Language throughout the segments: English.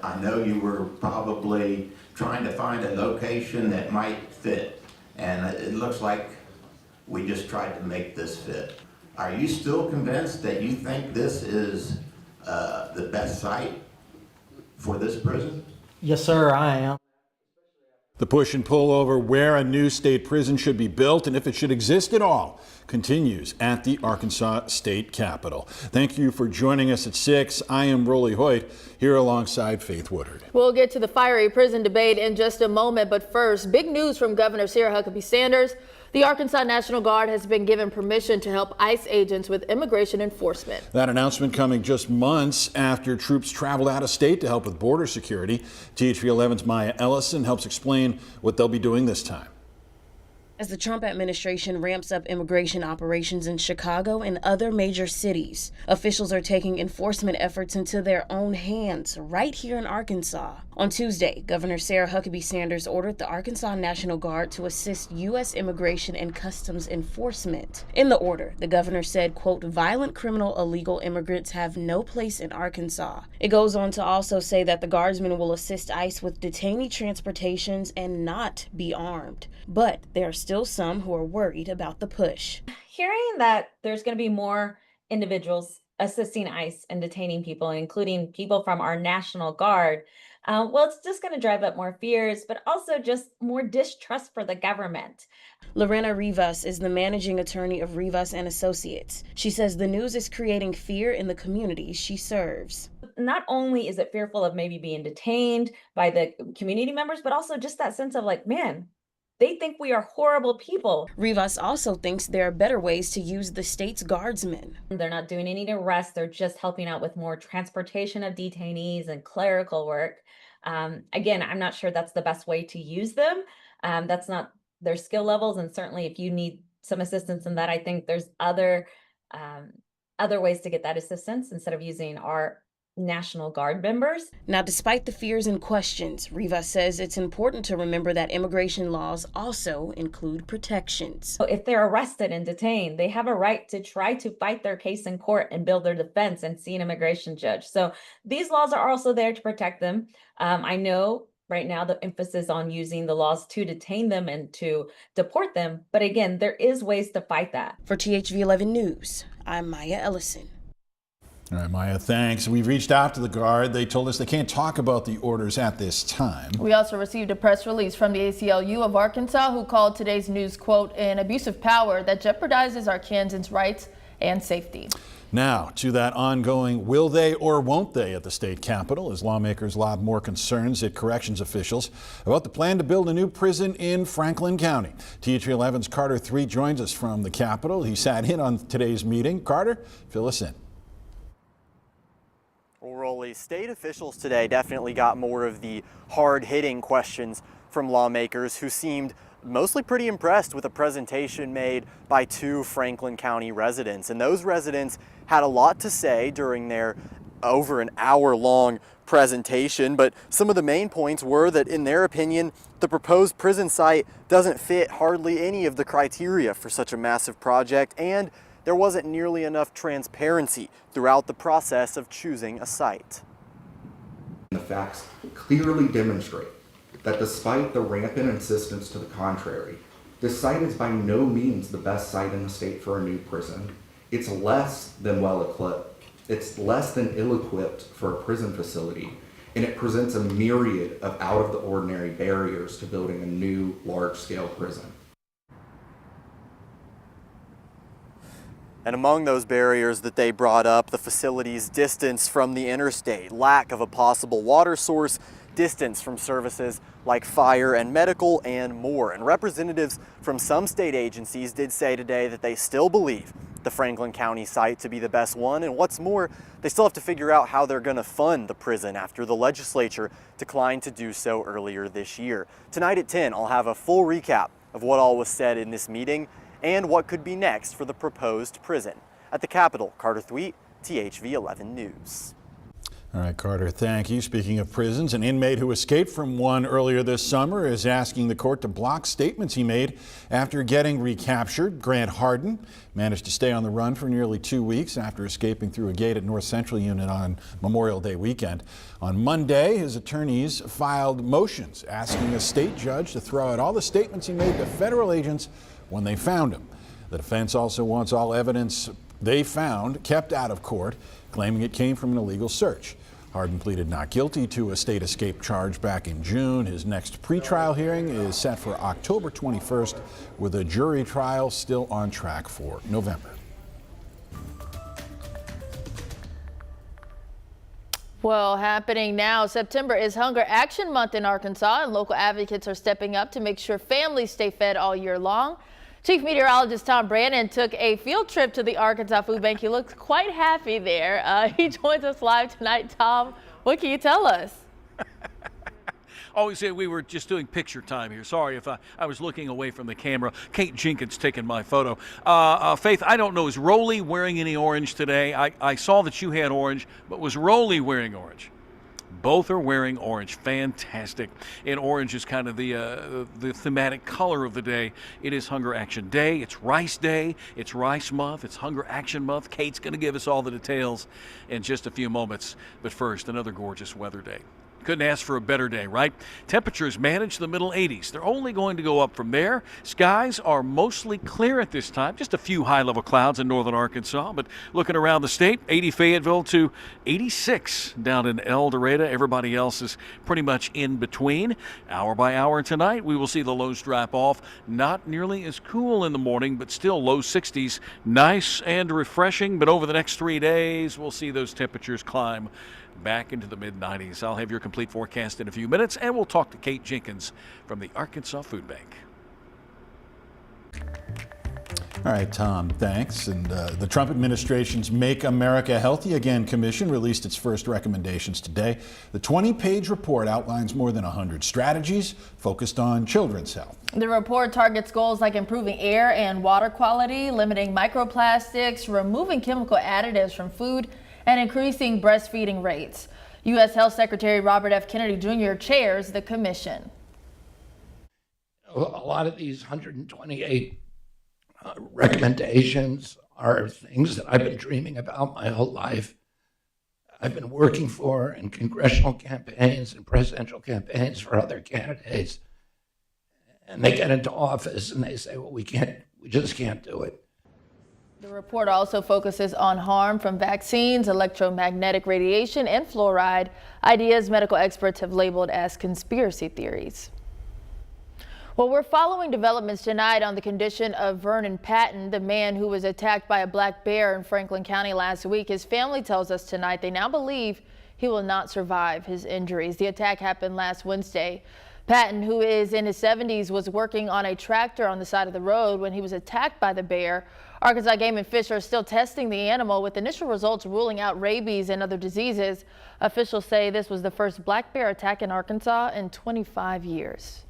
I know you were probably trying to find a location that might fit, and it looks like we just tried to make this fit. Are you still convinced that you think this is the best site for this prison? Yes, sir, I am. The push and pull over where a new state prison should be built and if it should exist at all continues at the Arkansas State Capitol. Thank you for joining us at 6. I am Rolly Hoyt here alongside Faith Woodard. We'll get to the fiery prison debate in just a moment, but first, big news from Governor Sarah Huckabee Sanders. The Arkansas National Guard has been given permission to help ICE agents with immigration enforcement. That announcement coming just months after troops traveled out of state to help with border security. THV 11's Maya Ellison helps explain what they'll be doing this time. As the Trump administration ramps up immigration operations in Chicago and other major cities, officials are taking enforcement efforts into their own hands right here in Arkansas. On Tuesday, Governor Sarah Huckabee Sanders ordered the Arkansas National Guard to assist U.S. Immigration and Customs Enforcement. In the order, the governor said, quote, violent criminal illegal immigrants have no place in Arkansas. It goes on to also say that the guardsmen will assist ICE with detainee transportations and not be armed. But there are still some who are worried about the push. Hearing that there's going to be more individuals assisting ICE and detaining people, including people from our National Guard, well, it's just going to drive up more fears, but also just more distrust for the government. Lorena Rivas is the managing attorney of Rivas and Associates. She says the news is creating fear in the communities she serves. Not only is it fearful of maybe being detained by the community members, but also just that sense of like, man, they think we are horrible people. Rivas also thinks there are better ways to use the state's guardsmen. They're not doing any arrests. They're just helping out with more transportation of detainees and clerical work. Again, I'm not sure that's the best way to use them. That's not their skill levels. And certainly if you need some assistance in that, I think there's other ways to get that assistance instead of using our National Guard members. Now, despite the fears and questions, Rivas says it's important to remember that immigration laws also include protections. So if they're arrested and detained, they have a right to try to fight their case in court and build their defense and see an immigration judge. So these laws are also there to protect them. I know right now the emphasis on using the laws to detain them and to deport them. But again, there is ways to fight that. For THV 11 News, I'm Maya Ellison. All right, Maya, thanks. We've reached out to the Guard. They told us they can't talk about the orders at this time. We also received a press release from the ACLU of Arkansas, who called today's news, quote, an abuse of power that jeopardizes Arkansans' rights and safety. Now to that ongoing will they or won't they at the state capitol as lawmakers lob more concerns at corrections officials about the plan to build a new prison in Franklin County. THV 11's Carter 3 joins us from the Capitol. He sat in on today's meeting. Carter, fill us in. Well, Rolly, state officials today definitely got more of the hard-hitting questions from lawmakers who seemed mostly pretty impressed with a presentation made by 2 Franklin County residents. And those residents had a lot to say during their over an hour-long presentation, but some of the main points were that, in their opinion, the proposed prison site doesn't fit hardly any of the criteria for such a massive project, and there wasn't nearly enough transparency throughout the process of choosing a site. The facts clearly demonstrate that despite the rampant insistence to the contrary, this site is by no means the best site in the state for a new prison. It's less than well-equipped. It's less than ill-equipped for a prison facility, and it presents a myriad of out-of-the-ordinary barriers to building a new large-scale prison. And among those barriers that they brought up, the facility's distance from the interstate, lack of a possible water source, distance from services like fire and medical, and more. And representatives from some state agencies did say today that they still believe the Franklin County site to be the best one. And what's more, they still have to figure out how they're going to fund the prison after the legislature declined to do so earlier this year. Tonight at 10, I'll have a full recap of what all was said in this meeting and what could be next for the proposed prison. At the Capitol, Carter Thweet, THV 11 News. All right, Carter, thank you. Speaking of prisons, an inmate who escaped from one earlier this summer is asking the court to block statements he made after getting recaptured. Grant Harden managed to stay on the run for nearly 2 weeks after escaping through a gate at North Central Unit on Memorial Day weekend. On Monday, his attorneys filed motions asking a state judge to throw out all the statements he made to federal agents when they found him. The defense also wants all evidence they found kept out of court, claiming it came from an illegal search. Harden pleaded not guilty to a state escape charge back in June. His next pretrial hearing is set for October 21st, with a jury trial still on track for November. Well, happening now, September is Hunger Action Month in Arkansas, and local advocates are stepping up to make sure families stay fed all year long. Chief Meteorologist Tom Brannon took a field trip to the Arkansas Food Bank. He looks quite happy there. He joins us live tonight. Tom, what can you tell us? Always say we were just doing picture time here. Sorry if I was looking away from the camera. Kate Jenkins taking my photo. Faith, I don't know, is Rolly wearing any orange today? I saw that you had orange, but was Rolly wearing orange? Both are wearing orange. Fantastic. And orange is kind of the thematic color of the day. It is Hunger Action Day. It's Rice Day. It's Rice Month. It's Hunger Action Month. Kate's going to give us all the details in just a few moments. But first, another gorgeous weather day. Couldn't ask for a better day, right? Temperatures manage the middle 80s. They're only going to go up from there. Skies are mostly clear at this time. Just a few high-level clouds in northern Arkansas. But looking around the state, 80 Fayetteville to 86 down in El Dorado. Everybody else is pretty much in between. Hour by hour tonight, we will see the lows drop off. Not nearly as cool in the morning, but still low 60s. Nice and refreshing. But over the next 3 days, we'll see those temperatures climb back into the mid-90s. I'll have your complete forecast in a few minutes, and we'll talk to Kate Jenkins from the Arkansas Food Bank. All right, Tom, thanks. And the Trump administration's Make America Healthy Again Commission released its first recommendations today. The 20-page report outlines more than 100 strategies focused on children's health. The report targets goals like improving air and water quality, limiting microplastics, removing chemical additives from food, and increasing breastfeeding rates. U.S. Health Secretary Robert F. Kennedy Jr. chairs the commission. A lot of these 128 recommendations are things that I've been dreaming about my whole life. I've been working for in congressional campaigns and presidential campaigns for other candidates. And they get into office and they say, well, we just can't do it. The report also focuses on harm from vaccines, electromagnetic radiation, and fluoride, ideas medical experts have labeled as conspiracy theories. Well, we're following developments tonight on the condition of Vernon Patton, the man who was attacked by a black bear in Franklin County last week. His family tells us tonight they now believe he will not survive his injuries. The attack happened last Wednesday. Patton, who is in his 70s, was working on a tractor on the side of the road when he was attacked by the bear. Arkansas Game and Fish are still testing the animal, with initial results ruling out rabies and other diseases. Officials say this was the first black bear attack in Arkansas in 25 years.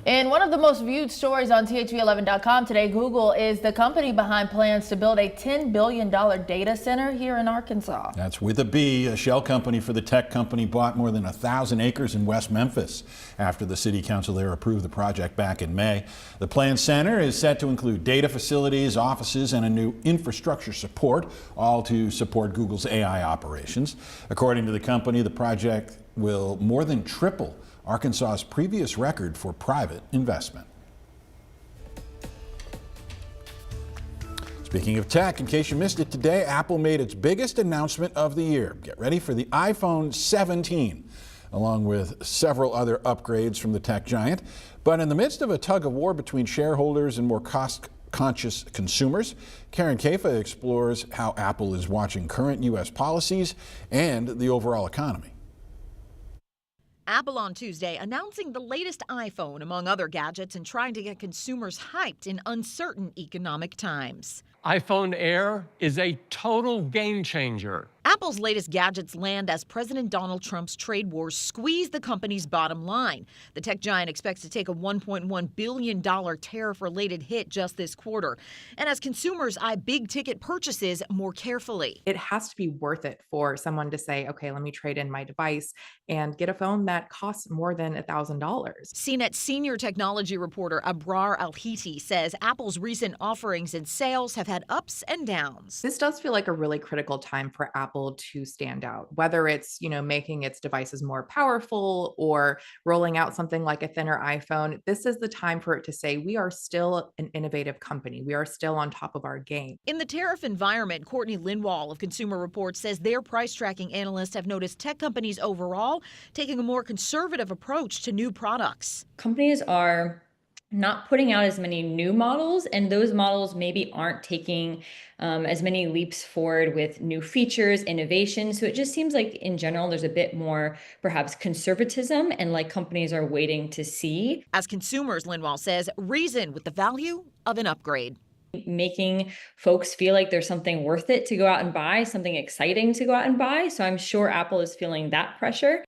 In one of the most viewed stories on THV11.com today, Google is the company behind plans to build a $10 billion data center here in Arkansas. That's with a B. A shell company for the tech company bought more than 1,000 acres in West Memphis after the city council there approved the project back in May. The planned center is set to include data facilities, offices, and a new infrastructure support, all to support Google's AI operations. According to the company, the project will more than triple Arkansas's previous record for private investment. Speaking of tech, in case you missed it today, Apple made its biggest announcement of the year. Get ready for the iPhone 17, along with several other upgrades from the tech giant. But in the midst of a tug of war between shareholders and more cost-conscious consumers, Karen Kafa explores how Apple is watching current U.S. policies and the overall economy. Apple on Tuesday announcing the latest iPhone, among other gadgets, and trying to get consumers hyped in uncertain economic times. iPhone Air is a total game changer. Apple Apple's latest gadgets land as President Donald Trump's trade wars squeeze the company's bottom line. The tech giant expects to take a $1.1 billion tariff-related hit just this quarter, and as consumers eye big-ticket purchases more carefully. It has to be worth it for someone to say, okay, let me trade in my device and get a phone that costs more than $1,000. CNET senior technology reporter Abrar Al-Hiti says Apple's recent offerings and sales have had ups and downs. This does feel like a really critical time for Apple to stand out, whether it's, making its devices more powerful or rolling out something like a thinner iPhone. This is the time for it to say we are still an innovative company. We are still on top of our game. In the tariff environment, Courtney Linwall of Consumer Reports says their price tracking analysts have noticed tech companies overall taking a more conservative approach to new products. Companies are not putting out as many new models, and those models maybe aren't taking as many leaps forward with new features, innovation. So it just seems like in general, there's a bit more perhaps conservatism and like companies are waiting to see. As consumers, Linwall says, reason with the value of an upgrade. Making folks feel like there's something worth it to go out and buy, something exciting to go out and buy. So I'm sure Apple is feeling that pressure.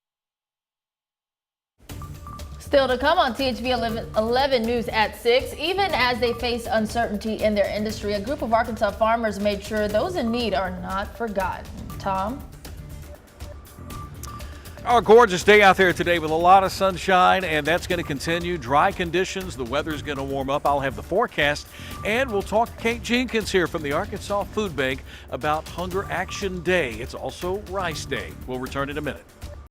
Still to come on THV 11 News at 6. Even as they face uncertainty in their industry, a group of Arkansas farmers made sure those in need are not forgotten. Tom? A gorgeous day out there today with a lot of sunshine, and that's going to continue. Dry conditions. The weather's going to warm up. I'll have the forecast, and we'll talk to Kate Jenkins here from the Arkansas Food Bank about Hunger Action Day. It's also Rice Day. We'll return in a minute.